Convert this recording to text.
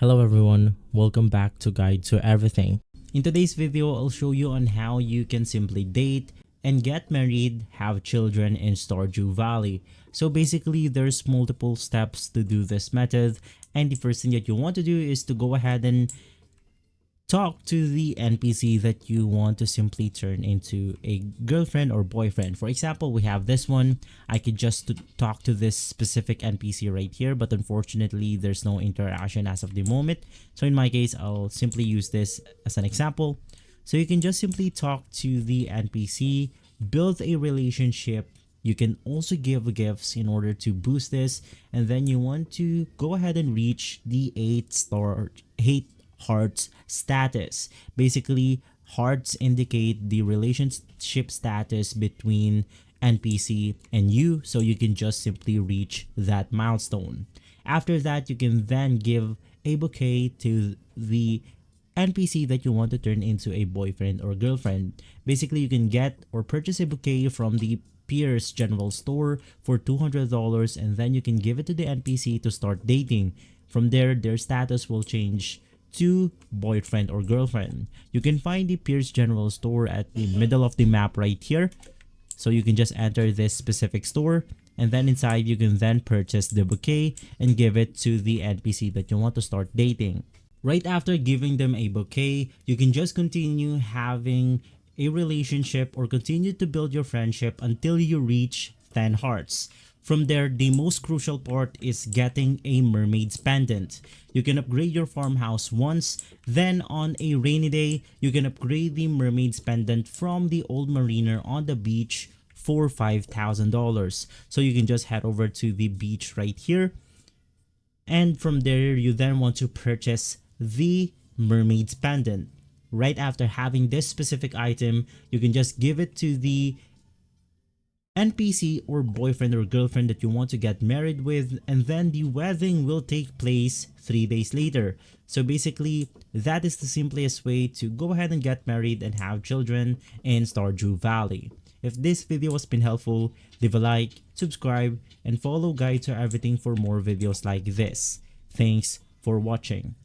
Hello everyone, welcome back to Guide to Everything. In today's video, I'll show you on how you can simply date and get married, have children in Stardew Valley. So basically, there's multiple steps to do this method, and the first thing that you want to do is to go ahead and talk to the NPC that you want to simply turn into a girlfriend or boyfriend. For example, we have this one. I could just talk to this specific NPC right here, but unfortunately there's no interaction as of the moment. So in my case, I'll simply use this as an example. So you can just simply talk to the NPC, build a relationship. You can also give gifts in order to boost this, and then you want to go ahead and reach the 8 hearts status. Basically, hearts indicate the relationship status between NPC and you, so you can just simply reach that milestone. After that, you can then give a bouquet to the NPC that you want to turn into a boyfriend or girlfriend. Basically, you can get or purchase a bouquet from the Pierce General Store for $200, and then you can give it to the NPC to start dating. From there, their status will change to boyfriend or girlfriend. You can find the Pierce General Store at the middle of the map right here. So you can just enter this specific store, and then inside you can then purchase the bouquet and give it to the NPC that you want to start dating. Right after giving them a bouquet, you can just continue having a relationship or continue to build your friendship until you reach 10 hearts. From there, the most crucial part is getting a mermaid's pendant. You can upgrade your farmhouse once, then on a rainy day, you can upgrade the mermaid's pendant from the old mariner on the beach for $5,000. So you can just head over to the beach right here. And from there, you then want to purchase the mermaid's pendant. Right after having this specific item, you can just give it to the NPC or boyfriend or girlfriend that you want to get married with, and then the wedding will take place 3 days later. So basically, that is the simplest way to go ahead and get married and have children in Stardew Valley. If this video has been helpful, leave a like, subscribe, and follow Guide to Everything for more videos like this. Thanks for watching.